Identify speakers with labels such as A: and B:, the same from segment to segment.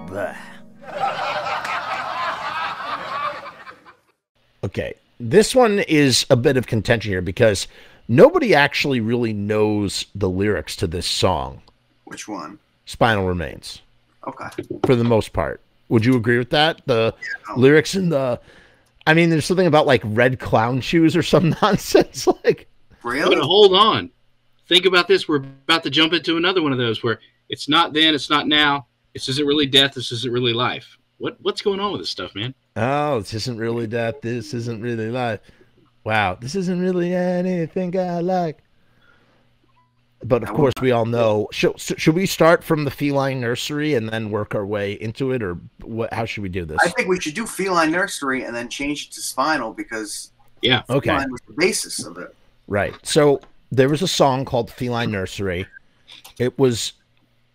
A: Blech. Okay, this one is a bit of contention here because nobody actually really knows the lyrics to this song.
B: Which one?
A: Spinal Remains.
B: Okay.
A: For the most part. Would you agree with that? The lyrics in the... I mean, there's something about, like, red clown shoes or some nonsense. Like,
B: really?
C: But hold on. Think about this. We're about to jump into another one of those where it's not then, it's not now. This isn't really death. This isn't really life. What's going on with this stuff, man?
A: Oh, this isn't really death. This isn't really life. Wow, this isn't really anything I like. But, of course, we all know. Should we start from the Feline Nursery and then work our way into it? Or how should we do this?
B: I think we should do Feline Nursery and then change it to Spinal because
A: okay.
B: Feline was the basis of it.
A: Right. So there was a song called Feline Nursery. It was,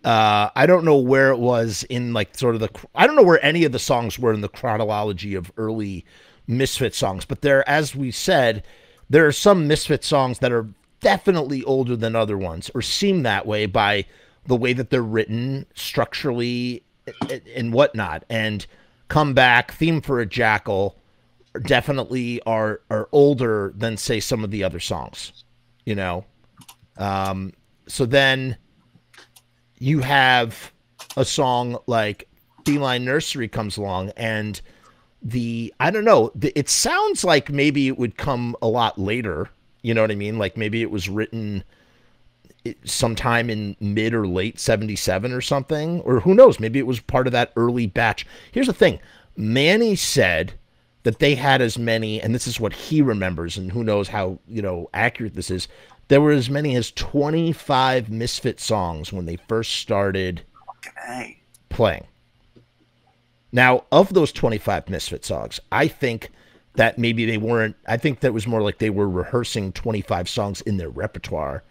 A: I don't know where it was in like sort of I don't know where any of the songs were in the chronology of early Misfit songs. But there, as we said, there are some Misfit songs that are definitely older than other ones or seem that way by the way that they're written structurally and whatnot. And Come Back, Theme for a Jackal definitely are older than, say, some of the other songs, you know? So then you have a song like Feline Nursery comes along and I don't know, it sounds like maybe it would come a lot later. You know what I mean? Like maybe it was written sometime in mid or late 77 or something, or who knows? Maybe it was part of that early batch. Here's the thing. Manny said that they had as many, and this is what he remembers, and who knows how, you know, accurate this is. There were as many as 25 Misfit songs when they first started playing. Now, of those 25 Misfit songs, I think that maybe they weren't, I think that was more like they were rehearsing 25 songs in their repertoire.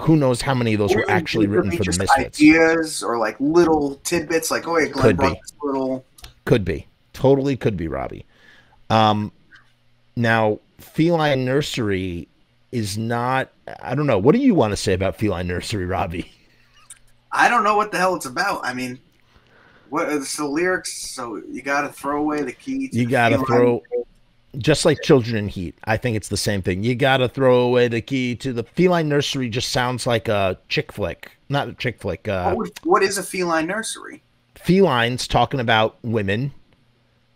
A: Who knows how many of those were actually written for the Misfits.
B: Ideas or like little tidbits like, oh, yeah, Glenn brought this little...
A: Could be. Totally could be, Robbie. Now, Feline Nursery is not, I don't know. What do you want to say about Feline Nursery, Robbie?
B: I don't know what the hell it's about. I mean, what are the lyrics? So you got to throw away the key.
A: You got to throw, just like Children in Heat. I think it's the same thing. You got to throw away the key to the Feline Nursery. Just sounds like a chick flick, not a chick flick.
B: What is a Feline Nursery?
A: Felines talking about women,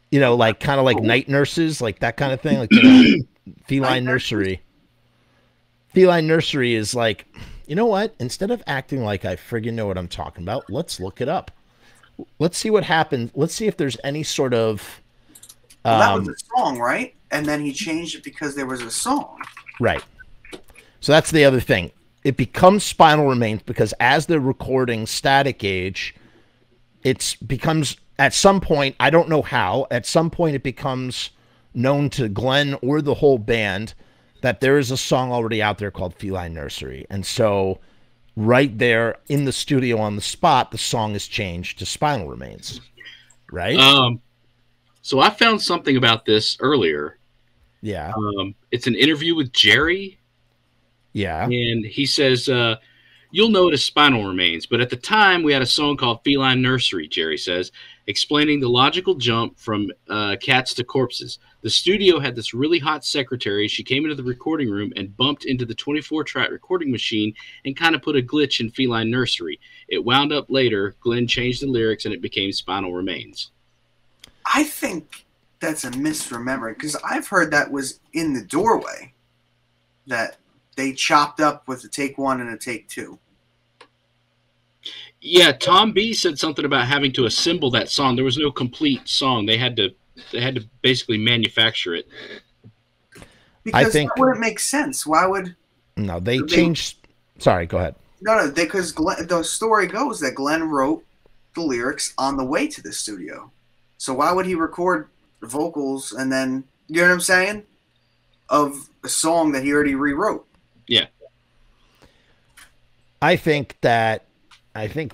A: you know, like kind of like night nurses, like that kind of thing. Like, you know, Feline Nursery. Feline Nursery is like, you know what? Instead of acting like I friggin' know what I'm talking about, let's look it up. Let's see what happens. Let's see if there's any sort of...
B: Well, that was a song, right? And then he changed it because there was a song.
A: Right. So that's the other thing. It becomes Spinal Remains because as they're recording Static Age, it becomes, at some point, I don't know how, at some point it becomes known to Glenn or the whole band that there is a song already out there called Feline Nursery. And so... right there in the studio on the spot, the song is changed to Spinal Remains, right?
C: So I found something about this earlier.
A: Yeah.
C: It's an interview with Jerry.
A: Yeah.
C: And he says, you'll know it as Spinal Remains, but at the time we had a song called Feline Nursery, Jerry says, explaining the logical jump from cats to corpses. The studio had this really hot secretary. She came into the recording room and bumped into the 24-track recording machine and kind of put a glitch in Feline Nursery. It wound up later. Glenn changed the lyrics and it became Spinal Remains.
B: I think that's a misremembering because I've heard that was in the doorway that they chopped up with a take one and a take two.
C: Yeah, Tom B said something about having to assemble that song. There was no complete song. They had to basically manufacture it.
B: Because that wouldn't make sense. Why would...
A: No, they changed... Sorry, go ahead.
B: No, because the story goes that Glenn wrote the lyrics on the way to the studio. So why would he record vocals and then, you know what I'm saying? Of a song that he already rewrote.
C: Yeah.
A: I think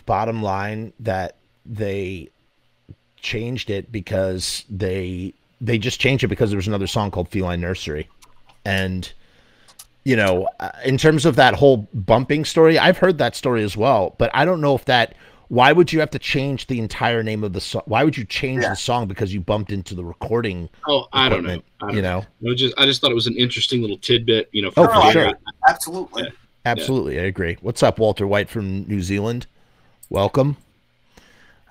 A: bottom line that they changed it because they just changed it because there was another song called Feline Nursery. And, you know, in terms of that whole bumping story, I've heard that story as well, but I don't know if that Why would you have to change the entire name of the song? Why would you change the song because you bumped into the recording?
C: Oh, I don't know. I just thought it was an interesting little tidbit.
A: For sure.
B: Absolutely.
C: Yeah.
A: Absolutely, I agree. What's up, Walter White from New Zealand? Welcome.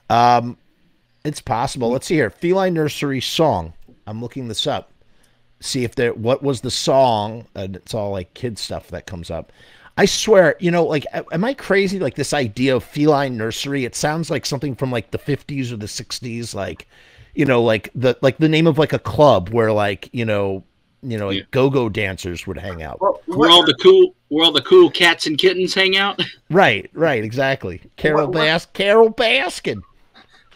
A: It's possible. Let's see here. Feline Nursery song. I'm looking this up. See if what was the song? And it's all like kid stuff that comes up. I swear, like, am I crazy? Like this idea of Feline Nursery, it sounds like something from like the 50s or the 60s, like, like the name of like a club where like, like go-go dancers would hang out.
C: Where all the cool cats and kittens hang out.
A: Right, exactly. Carol Baskin.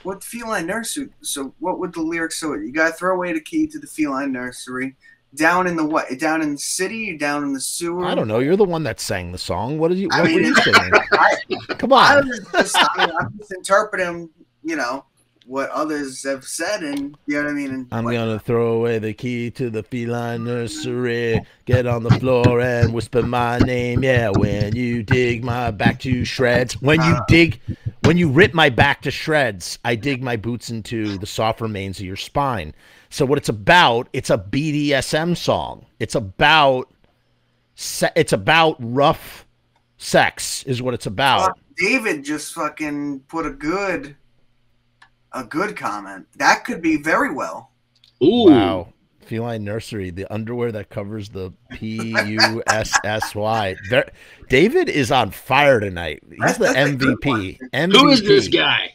B: What Feline Nursery? So what would the lyrics say? You gotta throw away the key to the Feline Nursery. Down in the what? Down in the city? Down in the sewer?
A: I don't know. You're the one that sang the song. What were you saying? Come on.
B: I'm just interpreting, what others have said, and you know what I mean. And
A: I'm gonna throw away the key to the Feline Nursery. Get on the floor and whisper my name. Yeah, when you dig my back to shreds. When you rip my back to shreds, I dig my boots into the soft remains of your spine. So what it's about, it's a BDSM song. It's about rough sex is what it's about.
B: David just fucking put a good comment. That could be very well.
C: Ooh.
A: Wow. Feline Nursery, the underwear that covers the PUSSY. David is on fire tonight. He's the MVP.
C: Who is this guy?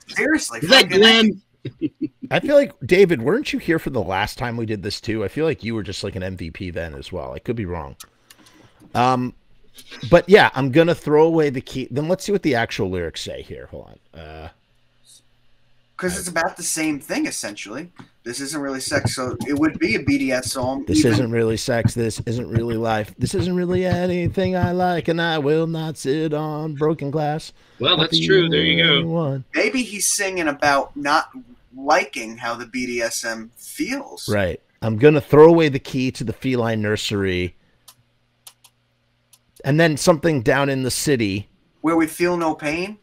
B: Seriously.
C: Is that Glenn?
A: I feel like, David, weren't you here for the last time we did this too? I feel like you were just like an MVP then as well. I could be wrong. But yeah, I'm going to throw away the key. Then let's see what the actual lyrics say here. Hold on.
B: Because it's about the same thing, essentially. This isn't really sex, so it would be a BDS song.
A: This isn't really sex. This isn't really life. This isn't really anything I like, and I will not sit on broken glass.
C: Well, that's true. There you go.
B: Maybe he's singing about not liking how the BDSM feels.
A: Right. I'm going to throw away the key to the Feline Nursery. And then something down in the city.
B: Where we feel no pain?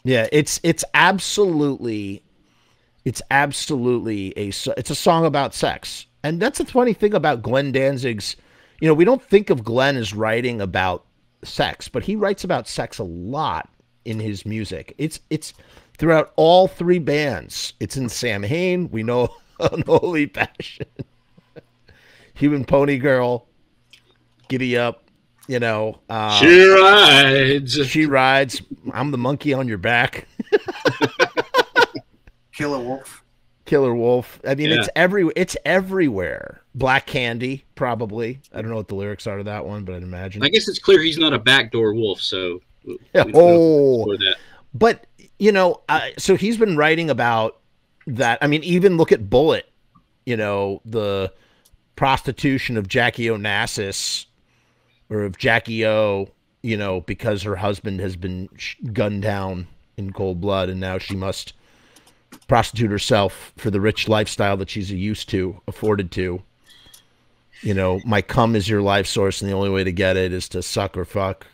A: Yeah, it's absolutely it's a song about sex. And that's the funny thing about Glenn Danzig's, we don't think of Glenn as writing about sex, but he writes about sex a lot in his music. It's throughout all three bands. It's in Sam Hain, we know Unholy Passion, Human Pony Girl, Giddy Up, She rides. I'm the monkey on your back.
B: Killer
A: Wolf. I mean, it's everywhere. Black Candy, probably. I don't know what the lyrics are to that one, but I'd imagine.
C: I guess it's clear he's not a backdoor wolf, so.
A: But so he's been writing about that. I mean, even look at Bullet. The prostitution of Jackie Onassis. Or of Jackie O, because her husband has been gunned down in cold blood, and now she must prostitute herself for the rich lifestyle that she's afforded to. My cum is your life source, and the only way to get it is to suck or fuck.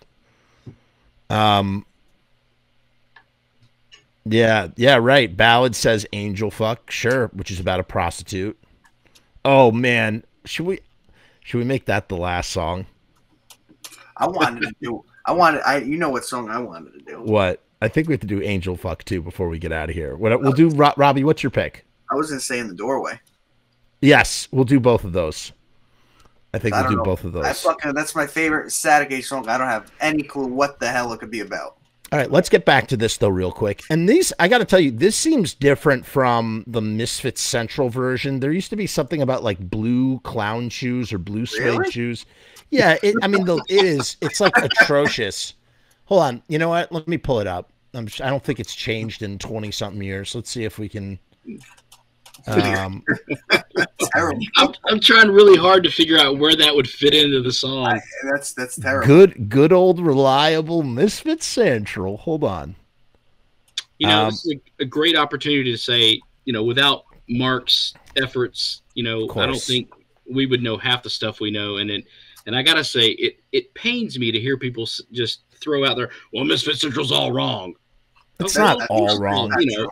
A: Yeah, right. Ballad says angel fuck, sure, which is about a prostitute. Oh man, should we make that the last song?
B: You know what song I wanted to do.
A: What? I think we have to do Angel Fuck too before we get out of here. We'll do Robbie, what's your pick?
B: I was going to say In the Doorway.
A: Yes, we'll do both of those. I think we'll do both of those.
B: That's my favorite Satagay song. I don't have any clue what the hell it could be about.
A: All right, let's get back to this though real quick. And I got to tell you, this seems different from the Misfits Central version. There used to be something about like blue clown shoes or blue suede shoes. Yeah, it's like atrocious. Hold on. You know what? Let me pull it up. I don't think it's changed in 20-something years. Let's see if we can.
C: I'm trying really hard to figure out where that would fit into the song.
B: That's terrible.
A: Good old reliable Misfits Central. Hold on.
C: This is a great opportunity to say, without Mark's efforts, I don't think we would know half the stuff we know. And I gotta say, it pains me to hear people just throw out there, well, Misfits Central's all wrong.
A: It's
C: Okay,
A: not
C: well,
A: all wrong.
C: You know,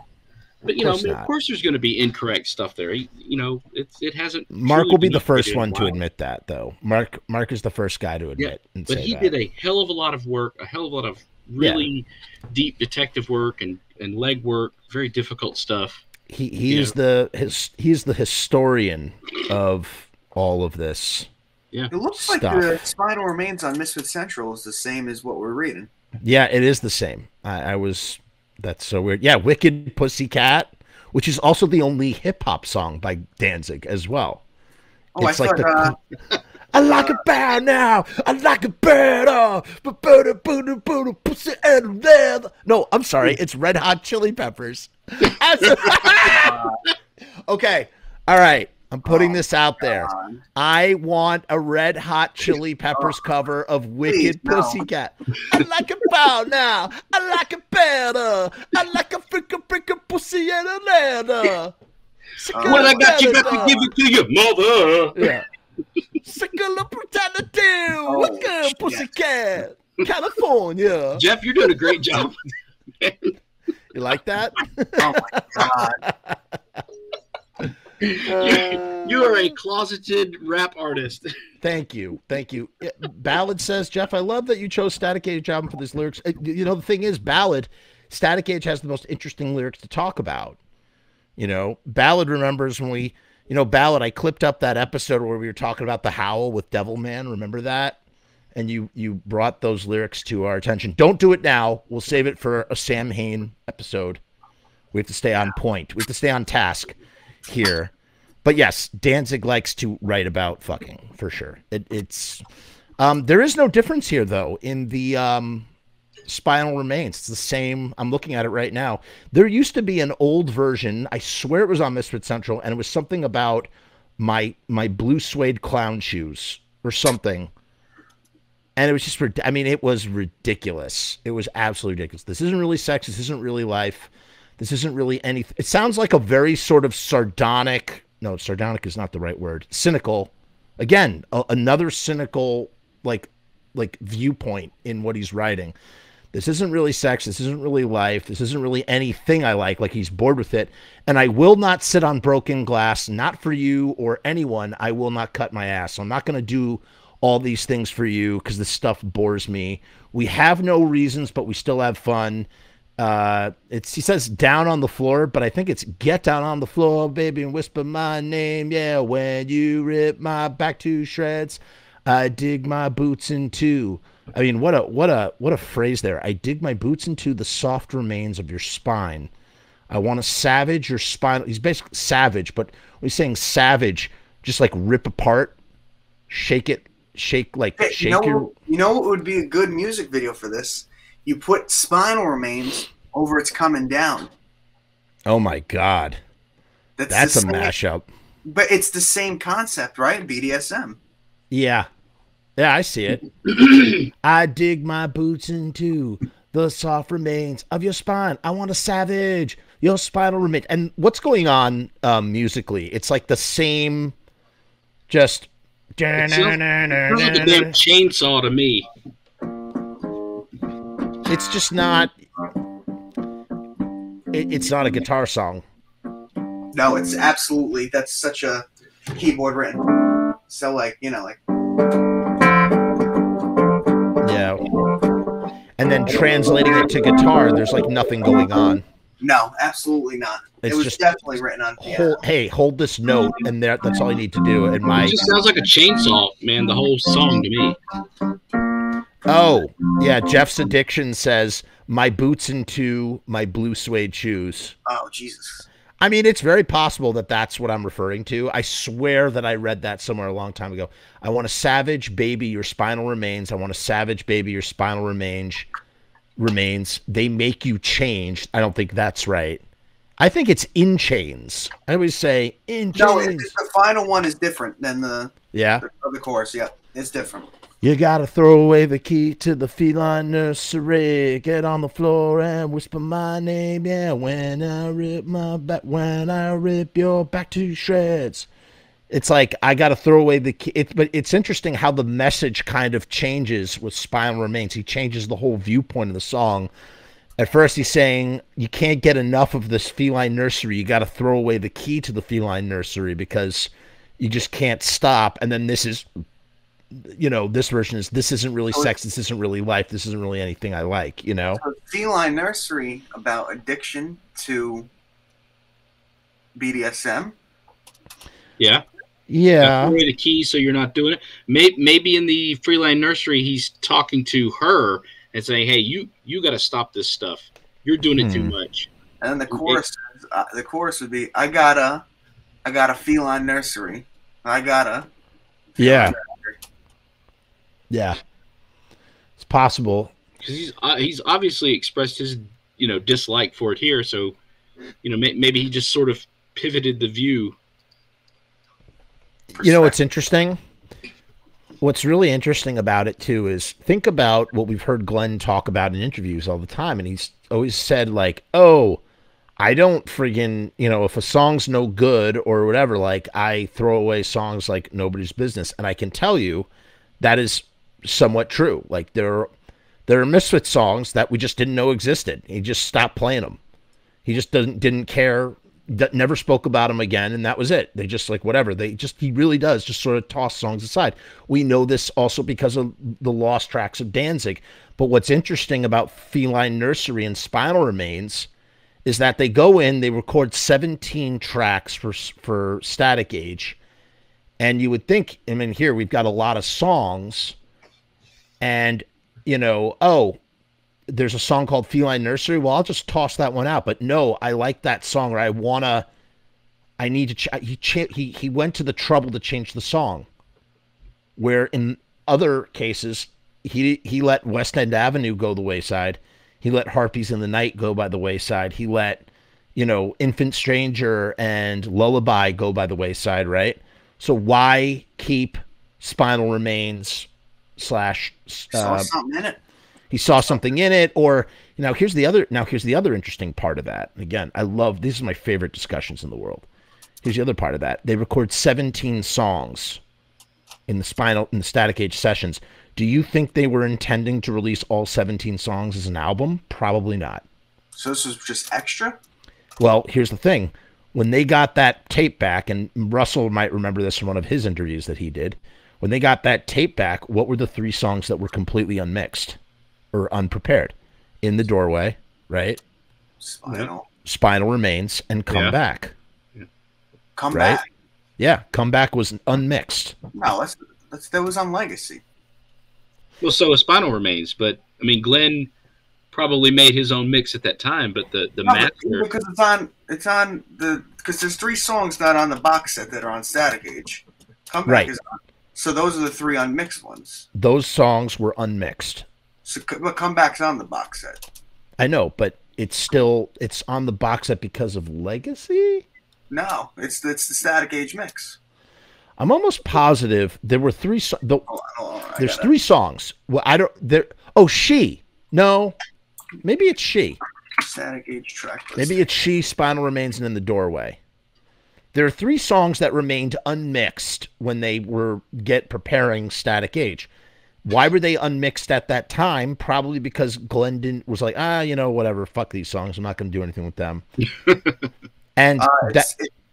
C: but you know, I
A: course
C: mean, of
A: not.
C: course, there's going to be incorrect stuff there. You know, it hasn't.
A: Mark
C: truly
A: will be
C: been
A: the first
C: updated in a
A: one to
C: while.
A: admit that, though. Mark is the first guy to admit and
C: But
A: say
C: he
A: that.
C: did a hell of a lot of work, a hell of a lot of really deep detective work and leg work, very difficult stuff.
A: He is the historian of all of this.
C: Yeah,
B: It looks
A: stuff.
B: like the Spinal Remains on Misfits Central is the same as what we're reading.
A: Yeah, it is the same. That's so weird. Yeah, Wicked Pussycat, which is also the only hip hop song by Danzig as well.
B: Oh,
A: It's
B: I
A: like
B: thought,
A: I like it bad now. I like it better. Pussy and leather. No, I'm sorry. It's Red Hot Chili Peppers. Okay. All right. I'm putting this out there. I want a Red Hot Chili Peppers cover of Wicked Pussycat. I like it bow now. I like it better. I like a freaking pussy and a leather.
C: what I got, you got to give it to your mother.
A: Yeah. Sickle of brutality. Wicked Pussycat. California.
C: Jeff, you're doing a great job.
A: You like that?
B: oh my God.
C: You are a closeted rap artist.
A: Thank you. Ballad says, Jeff, I love that you chose Static Age album for these lyrics. You know, the thing is, Static Age has the most interesting lyrics to talk about. You know, Ballad remembers when Ballad, I clipped up that episode where we were talking about the Howl with Devilman. Remember that? And you brought those lyrics to our attention. Don't do it now. We'll save it for a Sam Hain episode. We have to stay on point. We have to stay on task here. But yes, Danzig likes to write about fucking for sure. It's there is no difference here though in the Spinal Remains. It's the same. I'm looking at it right now. There used to be an old version. I swear it was on Misfits Central, and it was something about my blue suede clown shoes or something. And it was just, I mean, it was ridiculous. It was absolutely ridiculous. This isn't really sex. This isn't really life. This isn't really anything. It sounds like a very sort of sardonic. No, sardonic is not the right word. Cynical. Again, another cynical like viewpoint in what he's writing. This isn't really sex. This isn't really life. This isn't really anything I like. Like he's bored with it. And I will not sit on broken glass. Not for you or anyone. I will not cut my ass. So I'm not going to do all these things for you because this stuff bores me. We have no reasons, but we still have fun. He says down on the floor, but I think it's get down on the floor, baby, and whisper my name. Yeah, when you rip my back to shreds, I dig my boots into. I mean, what a phrase there. I dig my boots into the soft remains of your spine. I want to savage your spine. He's basically savage, but when he's saying savage, just like rip apart, shake it, shake your.
B: You know what would be a good music video for this? You put Spinal Remains over It's Coming Down.
A: Oh my God. That's a
B: same,
A: mashup.
B: But it's the same concept, right? BDSM.
A: Yeah. Yeah, I see it. I dig my boots into the soft remains of your spine. I want to savage your spinal remains. And what's going on musically? It's like the same, just.
C: It sounds like a damn chainsaw to me.
A: It's just not. It's not a guitar song.
B: No, it's absolutely. That's such a keyboard written. So
A: Yeah. And then translating it to guitar, there's like nothing going on.
B: No, absolutely not.
A: It's
B: it was
A: just
B: definitely written on piano.
A: Hold this note, and that's all you need to do. And
C: It just sounds like a chainsaw, man. The whole song to me.
A: Oh, yeah. Jeff's Addiction says, my boots into my blue suede shoes.
B: Oh, Jesus.
A: I mean, it's very possible that that's what I'm referring to. I swear that I read that somewhere a long time ago. I want to savage baby your spinal remains. I want to savage baby your spinal remains. They make you change. I don't think that's right. I think it's in chains. I always say in chains.
B: No, the final one is different than the chorus. Yeah, it's different.
A: You gotta throw away the key to the feline nursery. Get on the floor and whisper my name. Yeah, when I rip your back to shreds. It's like I gotta throw away the key. But it's interesting how the message kind of changes with Spinal Remains. He changes the whole viewpoint of the song. At first, he's saying you can't get enough of this Feline Nursery. You got to throw away the key to the Feline Nursery because you just can't stop. And then this is, this version is, this isn't really sex. This isn't really life. This isn't really anything I like, So
B: Feline Nursery about addiction to BDSM.
C: Yeah.
A: Yeah.
C: Throw away the key so you're not doing it. Maybe in the Feline Nursery, he's talking to her and saying, "Hey, you got to stop this stuff. You're doing it too much."
B: And then the chorus would be, "I got a feline nursery. I gotta."
A: Yeah. Yeah. It's possible.
C: Because he's obviously expressed his dislike for it here, so maybe he just sort of pivoted the view.
A: What's interesting? What's really interesting about it, too, is think about what we've heard Glenn talk about in interviews all the time. And he's always said, like, oh, I don't friggin', if a song's no good or whatever, like, I throw away songs like nobody's business. And I can tell you that is somewhat true. Like, there are Misfits songs that we just didn't know existed. He just stopped playing them. He just didn't care. Never spoke about him again, and that was it. They just like whatever. He really does just sort of toss songs aside. We know this also because of the lost tracks of Danzig. But what's interesting about Feline Nursery and Spinal Remains is that they go in, they record 17 tracks for Static Age, and you would think, here we've got a lot of songs, and there's a song called Feline Nursery. Well, I'll just toss that one out. But no, I like that song, or I need to. He went to the trouble to change the song. Where in other cases, he let West End Avenue go the wayside. He let Harpies in the Night go by the wayside. He let, Infant Stranger and Lullaby go by the wayside, right? So why keep Spinal Remains /
B: Saw something in it.
A: He saw something in it, or here's the other interesting part of that. Again, these are my favorite discussions in the world. Here's the other part of that. They record 17 songs in the Static Age sessions. Do you think they were intending to release all 17 songs as an album? Probably not.
B: So this was just extra?
A: Well, here's the thing. When they got that tape back, and Russell might remember this from one of his interviews that he did, when they got that tape back, what were the 3 songs that were completely unmixed? Or unprepared? In the Doorway, right? Spinal Remains and Come Back.
B: Yeah. Come Back.
A: Yeah, Come Back was unmixed.
B: No, that was on Legacy.
C: Well, so was Spinal Remains, but Glenn probably made his own mix at that time. But the master,
B: because because there's 3 songs not on the box set that are on Static Age. Come Back is on. So those are the 3 unmixed ones.
A: Those songs were unmixed.
B: So, but Come Back's on the box set.
A: I know, but it's on the box set because of Legacy?
B: No, it's the Static Age mix.
A: I'm almost positive there were 3 there's 3 songs. Well, She. No. Maybe it's She.
B: Static Age track.
A: Maybe it's She, Spinal Remains, and In the Doorway. There are 3 songs that remained unmixed when they were preparing Static Age. Why were they unmixed at that time? Probably because Glenn was like, whatever, fuck these songs. I'm not going to do anything with them. And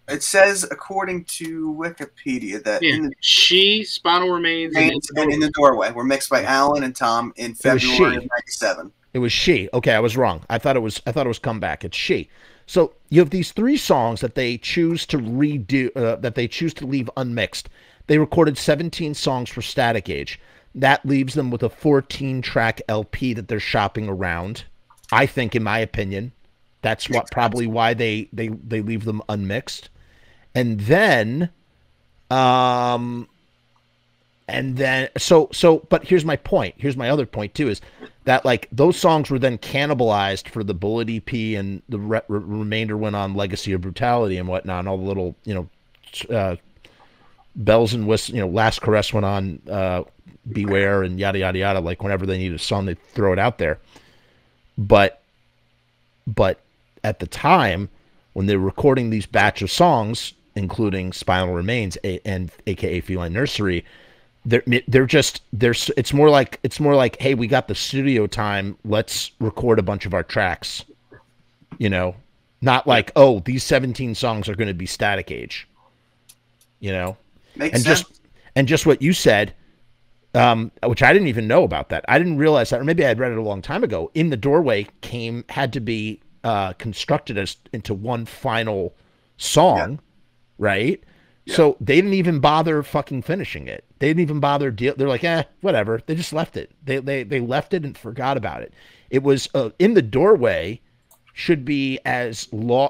B: it says, according to Wikipedia, that
C: She, Spinal Remains, and
B: In the Doorway were mixed by Alan and Tom in February of '97.
A: It was She. Okay, I was wrong. I thought it was Come Back. It's She. So you have these 3 songs that they choose to redo, that they choose to leave unmixed. They recorded 17 songs for Static Age. That leaves them with a 14-track LP that they're shopping around. I think, in my opinion, that's probably why they leave them unmixed. And then, but here's my point. Here's my other point too: is that like those songs were then cannibalized for the Bullet EP, and the remainder went on Legacy of Brutality and whatnot, and all the little bells and whistles. Last Caress went on. Beware and yada yada yada. Like whenever they need a song, they throw it out there. But at the time when they were recording these batch of songs, including Spinal Remains and AKA Feline Nursery, it's more like, hey, we got the studio time, let's record a bunch of our tracks, you know, not like, oh, these 17 songs are going to be Static Age, you know.
B: Makes sense.
A: Just what you said, which I didn't even know about that. I didn't realize that, or maybe I had read it a long time ago. In the Doorway had to be constructed into one final song, right? Yeah. So they didn't even bother fucking finishing it. They didn't even bother. They're like, whatever. They just left it. They left it and forgot about it. It was In the Doorway should be as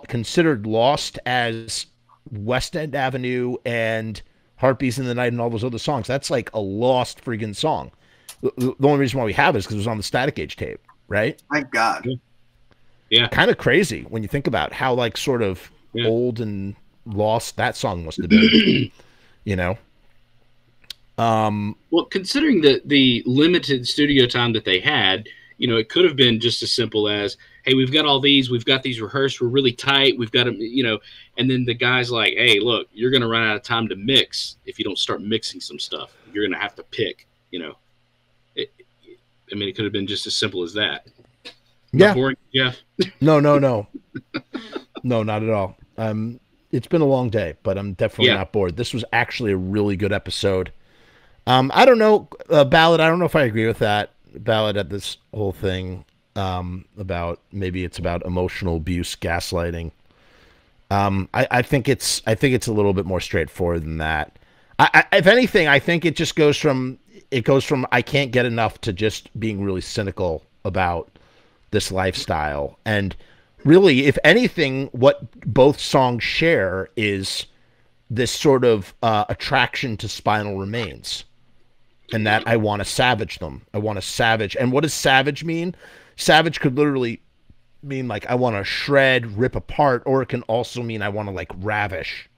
A: considered lost as West End Avenue and Heartbeats in the Night and all those other songs. That's like a lost friggin' song. The only reason why we have it is because it was on the Static Age tape, right?
B: Thank God.
C: Yeah.
A: Kind of crazy when you think about how like sort of old and lost that song must have been, you know.
C: Well, considering the limited studio time that they had, you know, it could have been just as simple as, hey, we've got these rehearsed, we're really tight, we've got them, you know, and then the guy's like, hey, look, you're going to run out of time to mix if you don't start mixing some stuff. You're going to have to pick, you know. I mean, it could have been just as simple as that.
A: Yeah.
C: Boring, Jeff?
A: No. No, not at all. It's been a long day, but I'm definitely not bored. This was actually a really good episode. I don't know, Ballad, I don't know if I agree with that. Ballad at this whole thing about maybe it's about emotional abuse, gaslighting. I think it's a little bit more straightforward than that. If anything, I think it just goes from I can't get enough to just being really cynical about this lifestyle. And really, if anything, what both songs share is this sort of attraction to Spinal Remains. And that I want to savage them. I want to savage. And what does savage mean? Savage could literally mean like I want to shred, rip apart, or it can also mean I want to like ravish.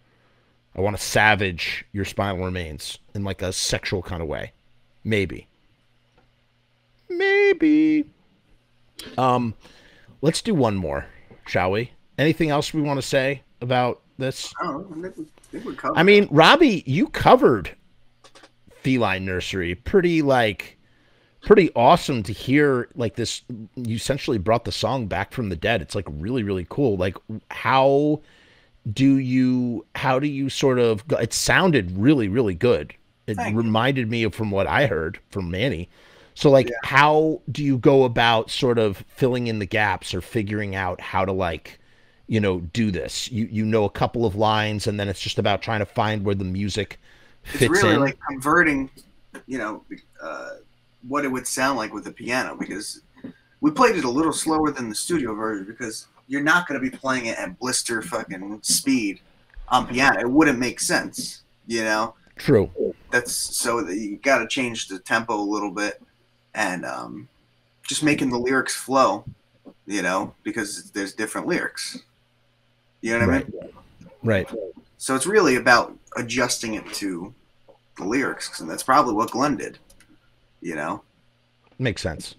A: I want to savage your Spinal Remains in like a sexual kind of way. Maybe. Let's do one more, shall we? Anything else we want to say about this?
B: I think we covered.
A: I mean, Robby, you covered Feline Nursery. Pretty awesome to hear like this. You essentially brought the song back from the dead. It's like really, really cool. Like how do you sort of, it sounded really, really good. It reminded me of from what I heard from Manny. So like, how do you go about sort of filling in the gaps or figuring out how to like, you know, do this? You know a couple of lines and then it's just about trying to find where the music fits in.
B: It's really like converting, you know, what it would sound like with the piano, because we played it a little slower than the studio version because you're not going to be playing it at blister fucking speed on piano. It wouldn't make sense, you know?
A: True.
B: That's so you got to change the tempo a little bit and just making the lyrics flow, you know, because there's different lyrics. You know what I mean?
A: Right.
B: So it's really about adjusting it to the lyrics, and that's probably what Glenn did, you know?
A: Makes sense.